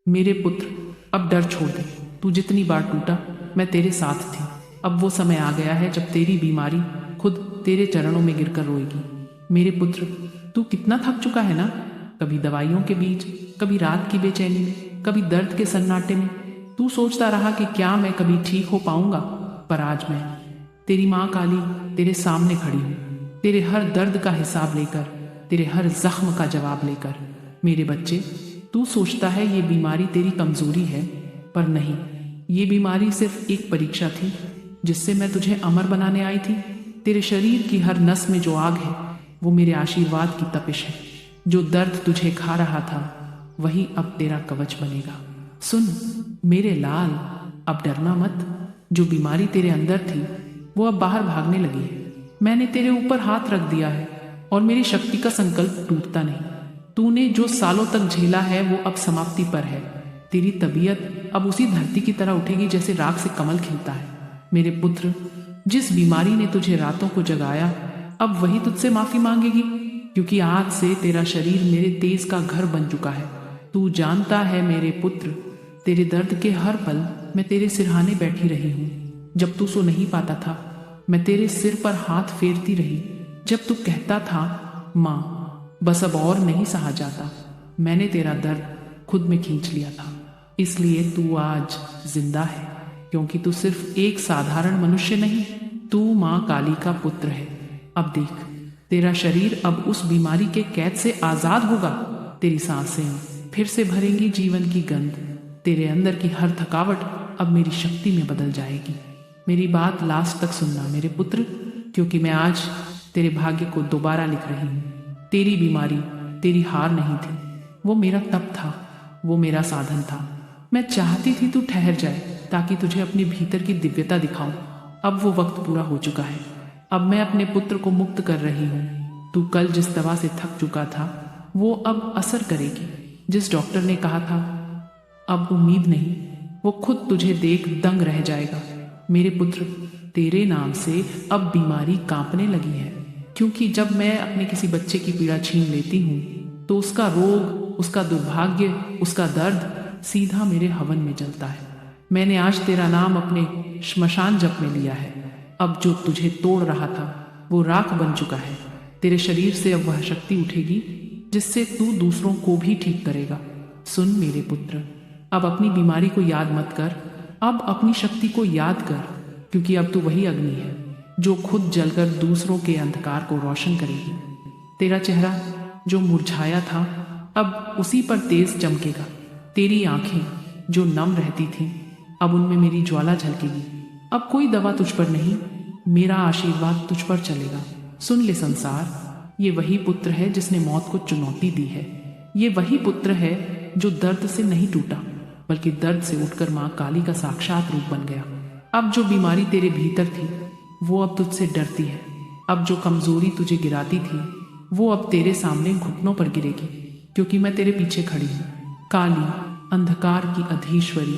मेरे पुत्र, अब डर छोड़ दे। तू जितनी बार टूटा, मैं तेरे साथ थी। अब वो समय आ गया है जब तेरी बीमारी खुद तेरे चरणों में गिरकर रोएगी। मेरे पुत्र, तू कितना थक चुका है ना। कभी दवाइयों के बीच, कभी रात की बेचैनी में, कभी दर्द के सन्नाटे में तू सोचता रहा कि क्या मैं कभी ठीक हो पाऊंगा। पर आज मैं, तेरी माँ काली, तेरे सामने खड़ी हूँ, तेरे हर दर्द का हिसाब लेकर, तेरे हर जख्म का जवाब लेकर। मेरे बच्चे, तू सोचता है ये बीमारी तेरी कमजोरी है, पर नहीं, ये बीमारी सिर्फ एक परीक्षा थी जिससे मैं तुझे अमर बनाने आई थी। तेरे शरीर की हर नस में जो आग है, वो मेरे आशीर्वाद की तपिश है। जो दर्द तुझे खा रहा था, वही अब तेरा कवच बनेगा। सुन मेरे लाल, अब डरना मत। जो बीमारी तेरे अंदर थी, वो अब बाहर भागने लगी है। मैंने तेरे ऊपर हाथ रख दिया है और मेरी शक्ति का संकल्प टूटता नहीं। तूने जो सालों तक झेला है, वो अब समाप्ति पर है। तेरी तबीयत अब उसी धरती की तरह उठेगी जैसे राख से कमल खिलता है। मेरे पुत्र, जिस बीमारी ने तुझे रातों को जगाया, अब वही तुझसे माफी मांगेगी, क्योंकि आज से तेरा शरीर मेरे तेज का घर बन चुका है। तू जानता है मेरे पुत्र, तेरे दर्द के हर पल मैं तेरे सिरहाने बैठी रही हूँ। जब तू सो नहीं पाता था, मैं तेरे सिर पर हाथ फेरती रही। जब तू कहता था, माँ बस अब और नहीं सहा जाता, मैंने तेरा दर्द खुद में खींच लिया था। इसलिए तू आज जिंदा है, क्योंकि तू सिर्फ एक साधारण मनुष्य नहीं, तू माँ काली का पुत्र है। अब देख, तेरा शरीर अब उस बीमारी के कैद से आजाद होगा। तेरी सांसें फिर से भरेंगी जीवन की गंध। तेरे अंदर की हर थकावट अब मेरी शक्ति में बदल जाएगी। मेरी बात लास्ट तक सुनना मेरे पुत्र, क्योंकि मैं आज तेरे भाग्य को दोबारा लिख रही हूँ। तेरी बीमारी तेरी हार नहीं थी, वो मेरा तप था, वो मेरा साधन था। मैं चाहती थी तू ठहर जाए ताकि तुझे अपने भीतर की दिव्यता दिखाऊं। अब वो वक्त पूरा हो चुका है। अब मैं अपने पुत्र को मुक्त कर रही हूँ। तू कल जिस दवा से थक चुका था, वो अब असर करेगी। जिस डॉक्टर ने कहा था अब उम्मीद नहीं, वो खुद तुझे देख दंग रह जाएगा। मेरे पुत्र, तेरे नाम से अब बीमारी कांपने लगी है, क्योंकि जब मैं अपने किसी बच्चे की पीड़ा छीन लेती हूँ, तो उसका रोग, उसका दुर्भाग्य, उसका दर्द सीधा मेरे हवन में जलता है। मैंने आज तेरा नाम अपने श्मशान जप में लिया है। अब जो तुझे तोड़ रहा था, वो राख बन चुका है। तेरे शरीर से अब वह शक्ति उठेगी जिससे तू दूसरों को भी ठीक करेगा। सुन मेरे पुत्र, अब अपनी बीमारी को याद मत कर, अब अपनी शक्ति को याद कर, क्योंकि अब तू वही अग्नि है जो खुद जलकर दूसरों के अंधकार को रोशन करेगी। तेरा चेहरा जो मुरझाया था, अब उसी पर तेज चमकेगा। तेरी आंखें जो नम रहती थीं, अब उनमें मेरी ज्वाला झलकेगी। अब कोई दवा तुझ पर नहीं, मेरा आशीर्वाद तुझ पर चलेगा। सुन ले संसार, ये वही पुत्र है जिसने मौत को चुनौती दी है। ये वही पुत्र है जो दर्द से नहीं टूटा, बल्कि दर्द से उठकर माँ काली का साक्षात रूप बन गया। अब जो बीमारी तेरे भीतर थी, वो अब तुझसे डरती है। अब जो कमजोरी तुझे गिराती थी, वो अब तेरे सामने घुटनों पर गिरेगी, क्योंकि मैं तेरे पीछे खड़ी हूँ। काली, अंधकार की अधीश्वरी,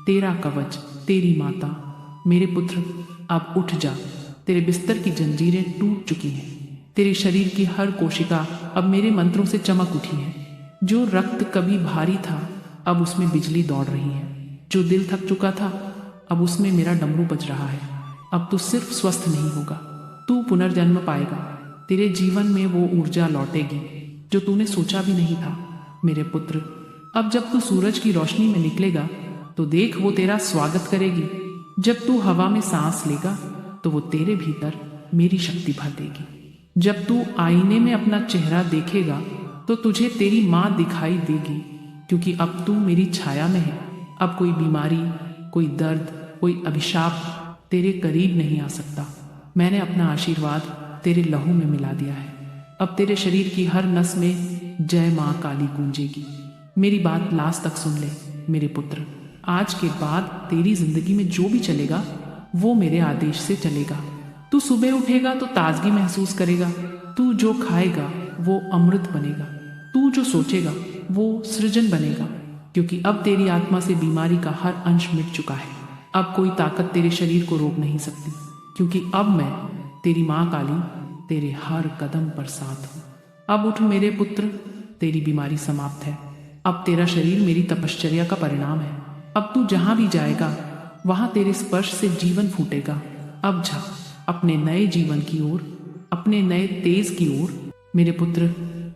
तेरा कवच, तेरी माता। मेरे पुत्र, अब उठ जा। तेरे बिस्तर की जंजीरें टूट चुकी हैं। तेरे शरीर की हर कोशिका अब मेरे मंत्रों से चमक उठी है। जो रक्त कभी भारी था, अब उसमें बिजली दौड़ रही है। जो दिल थक चुका था, अब उसमें मेरा डमरू बज रहा है। अब तू सिर्फ स्वस्थ नहीं होगा, तू पुनर्जन्म पाएगा। तेरे जीवन में वो ऊर्जा लौटेगी जो तूने सोचा भी नहीं था। मेरे पुत्र, अब जब तू सूरज की रोशनी में निकलेगा, तो देख वो तेरा स्वागत करेगी। जब तू हवा में सांस लेगा, तो वो तेरे भीतर मेरी शक्ति भर देगी। जब तू आईने में अपना चेहरा देखेगा, तो तुझे तेरी माँ दिखाई देगी, क्योंकि अब तू मेरी छाया में है। अब कोई बीमारी, कोई दर्द, कोई अभिशाप तेरे करीब नहीं आ सकता। मैंने अपना आशीर्वाद तेरे लहू में मिला दिया है। अब तेरे शरीर की हर नस में जय माँ काली गूंजेगी। मेरी बात लास्ट तक सुन ले मेरे पुत्र। आज के बाद तेरी जिंदगी में जो भी चलेगा, वो मेरे आदेश से चलेगा। तू सुबह उठेगा तो ताजगी महसूस करेगा। तू जो खाएगा वो अमृत बनेगा। तू जो सोचेगा वो सृजन बनेगा, क्योंकि अब तेरी आत्मा से बीमारी का हर अंश मिट चुका है। अब कोई ताकत तेरे शरीर को रोक नहीं सकती, क्योंकि अब मैं तेरी माँ काली तेरे हर कदम पर साथ हूँ। अब उठ मेरे पुत्र, तेरी बीमारी समाप्त है। अब तेरा शरीर मेरी तपश्चर्या का परिणाम है। अब तू जहां भी जाएगा वहां तेरे स्पर्श से जीवन फूटेगा। अब जा अपने नए जीवन की ओर, अपने नए तेज की ओर। मेरे पुत्र,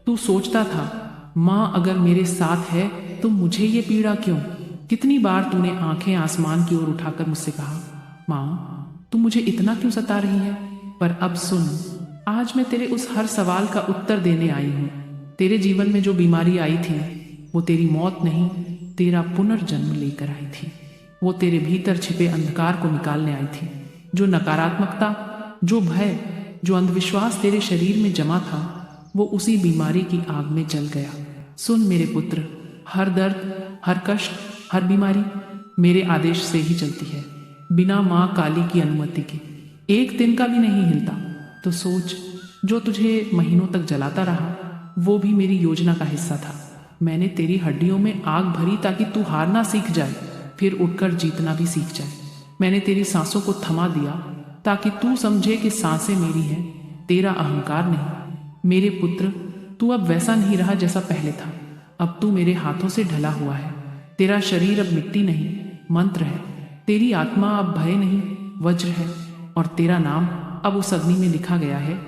तू सोचता था माँ अगर मेरे साथ है तो मुझे ये पीड़ा क्यों? कितनी बार तूने आंखें आसमान की ओर उठाकर मुझसे कहा, माँ तू मुझे इतना क्यों सता रही है? पर अब सुन, आज मैं तेरे उस हर सवाल का उत्तर देने आई हूँ। तेरे जीवन में जो बीमारी आई थी वो तेरी मौत नहीं, तेरा पुनर्जन्म लेकर आई थी। वो तेरे भीतर छिपे अंधकार को निकालने आई थी। जो नकारात्मकता, जो भय, जो अंधविश्वास तेरे शरीर में जमा था, वो उसी बीमारी की आग में जल गया। सुन मेरे पुत्र, हर दर्द, हर कष्ट, हर बीमारी मेरे आदेश से ही चलती है, बिना माँ काली की अनुमति के। एक दिन का भी नहीं हिलता। तो सोच, जो तुझे महीनों तक जलाता रहा वो भी मेरी योजना का हिस्सा था। मैंने तेरी हड्डियों में आग भरी ताकि तू हारना सीख जाए, फिर उठकर जीतना भी सीख जाए। मैंने तेरी सांसों को थमा दिया ताकि तू समझे कि सांसें मेरी हैं, तेरा अहंकार नहीं। मेरे पुत्र, तू अब वैसा नहीं रहा जैसा पहले था। अब तू मेरे हाथों से ढला हुआ है। तेरा शरीर अब मिट्टी नहीं, मंत्र है। तेरी आत्मा अब भय नहीं, वज्र है। और तेरा नाम अब उस अग्नि में लिखा गया है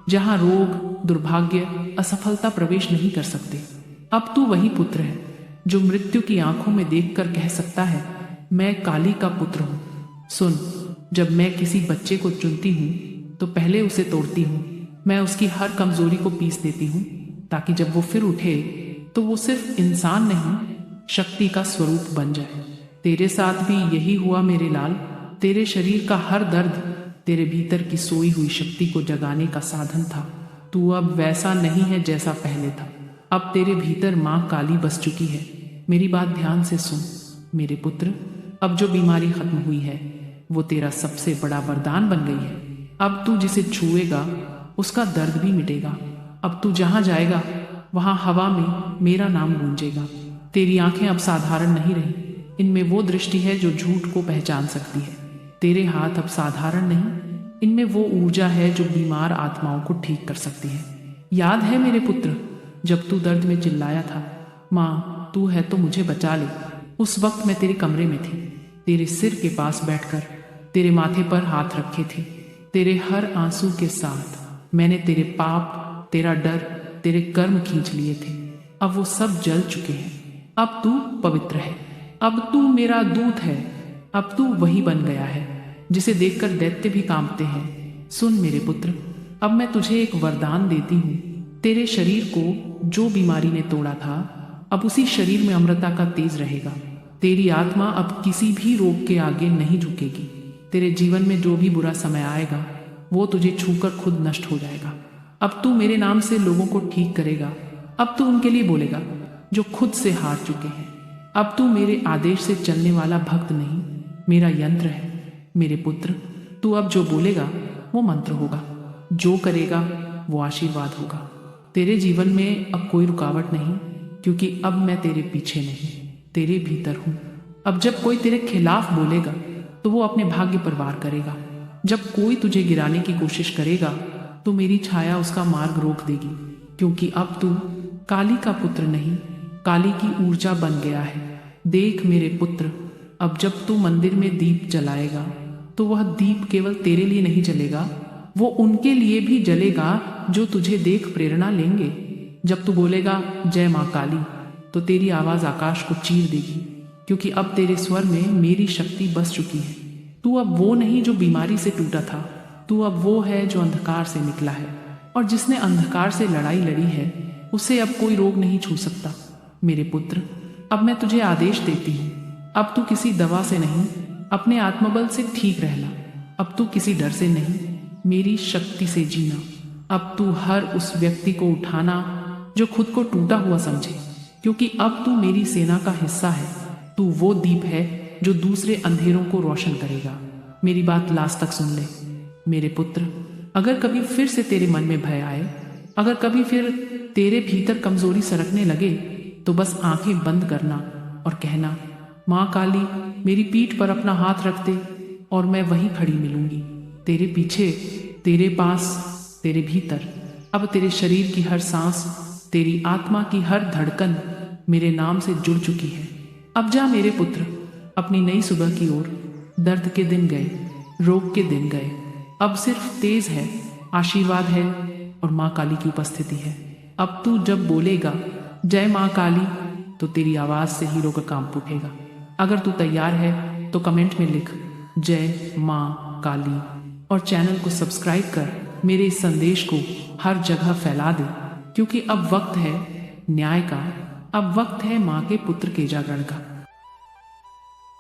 जहां रोग, दुर्भाग्य, असफलता प्रवेश नहीं कर सकते। अब तू वही पुत्र है जो मृत्यु की आंखों में देखकर कह सकता है, मैं काली का पुत्र हूं। सुन, जब मैं किसी बच्चे को चुनती हूं तो पहले उसे तोड़ती हूं। मैं उसकी हर कमजोरी को पीस देती हूं ताकि जब वो फिर उठे तो वो सिर्फ इंसान नहीं, शक्ति का स्वरूप बन जाए। तेरे साथ भी यही हुआ मेरे लाल। तेरे शरीर का हर दर्द तेरे भीतर की सोई हुई शक्ति को जगाने का साधन था। तू अब वैसा नहीं है जैसा पहले था। अब तेरे भीतर माँ काली बस चुकी है। मेरी बात ध्यान से सुन मेरे पुत्र। अब जो बीमारी खत्म हुई है वो तेरा सबसे बड़ा वरदान बन गई है। अब तू जिसे छुएगा उसका दर्द भी मिटेगा। अब तू जहां जाएगा वहां हवा में मेरा नाम गूंजेगा। तेरी आंखें अब साधारण नहीं रही, इनमें वो दृष्टि है जो झूठ को पहचान सकती है। तेरे हाथ अब साधारण नहीं, इनमें वो ऊर्जा है जो बीमार आत्माओं को ठीक कर सकती है। याद है मेरे पुत्र, जब तू दर्द में चिल्लाया था, माँ तू है तो मुझे बचा ले। उस वक्त मैं तेरे कमरे में थी, तेरे सिर के पास बैठकर तेरे माथे पर हाथ रखे थे। तेरे हर आंसू के साथ मैंने तेरे पाप, तेरा डर, तेरे कर्म खींच लिए थे। अब वो सब जल चुके हैं। अब तू पवित्र है। अब तू मेरा दूत है। अब तू वही बन गया है जिसे देखकर दैत्य भी कांपते हैं। सुन मेरे पुत्र, अब मैं तुझे एक वरदान देती हूँ। तेरे शरीर को जो बीमारी ने तोड़ा था, अब उसी शरीर में अमृता का तेज रहेगा। तेरी आत्मा अब किसी भी रोग के आगे नहीं झुकेगी। तेरे जीवन में जो भी बुरा समय आएगा वो तुझे छूकर खुद नष्ट हो जाएगा। अब तू मेरे नाम से लोगों को ठीक करेगा। अब तू उनके लिए बोलेगा जो खुद से हार चुके हैं। अब तू मेरे आदेश से चलने वाला भक्त नहीं, मेरा यंत्र है। मेरे पुत्र, तू अब जो बोलेगा वो मंत्र होगा, जो करेगा वो आशीर्वाद होगा। तेरे जीवन में अब कोई रुकावट नहीं, क्योंकि अब मैं तेरे पीछे नहीं, तेरे भीतर हूँ। अब जब कोई तेरे खिलाफ बोलेगा तो वो अपने भाग्य पर वार करेगा। जब कोई तुझे गिराने की कोशिश करेगा तो मेरी छाया उसका मार्ग रोक देगी, क्योंकि अब तू काली का पुत्र नहीं, काली की ऊर्जा बन गया है। देख मेरे पुत्र, अब जब तू मंदिर में दीप जलाएगा तो वह दीप केवल तेरे लिए नहीं जलेगा, वो उनके लिए भी जलेगा जो तुझे देख प्रेरणा लेंगे। जब तू बोलेगा जय माँ काली, तो तेरी आवाज आकाश को चीर देगी, क्योंकि अब तेरे स्वर में मेरी शक्ति बस चुकी है। तू अब वो नहीं जो बीमारी से टूटा था, तू अब वो है जो अंधकार से निकला है। और जिसने अंधकार से लड़ाई लड़ी है उसे अब कोई रोग नहीं छू सकता। मेरे पुत्र, अब मैं तुझे आदेश देती हूँ, अब तू किसी दवा से नहीं, अपने आत्मबल से ठीक रहना। अब तू किसी डर से नहीं, मेरी शक्ति से जीना। अब तू हर उस व्यक्ति को उठाना जो खुद को टूटा हुआ समझे, क्योंकि अब तू मेरी सेना का हिस्सा है। तू वो दीप है जो दूसरे अंधेरों को रोशन करेगा। मेरी बात लास्ट तक सुन ले मेरे पुत्र। अगर कभी फिर से तेरे मन में भय आए, अगर कभी फिर तेरे भीतर कमजोरी सरकने लगे, तो बस आंखें बंद करना और कहना, माँ काली मेरी पीठ पर अपना हाथ रख दे और मैं वहीं खड़ी मिलूंगी, तेरे पीछे, तेरे पास, तेरे भीतर। अब तेरे शरीर की हर सांस, तेरी आत्मा की हर धड़कन मेरे नाम से जुड़ चुकी है। अब जा मेरे पुत्र, अपनी नई सुबह की ओर। दर्द के दिन गए, रोग के दिन गए, अब सिर्फ तेज है, आशीर्वाद है और माँ काली की उपस्थिति है। अब तू जब बोलेगा जय माँ काली, तो तेरी आवाज से हीरो का काम उठेगा। अगर तू तैयार है तो कमेंट में लिख जय माँ काली और चैनल को सब्सक्राइब कर मेरे इस संदेश को हर जगह फैला दे, क्योंकि अब वक्त है न्याय का, अब वक्त है माँ के पुत्र के जागरण का।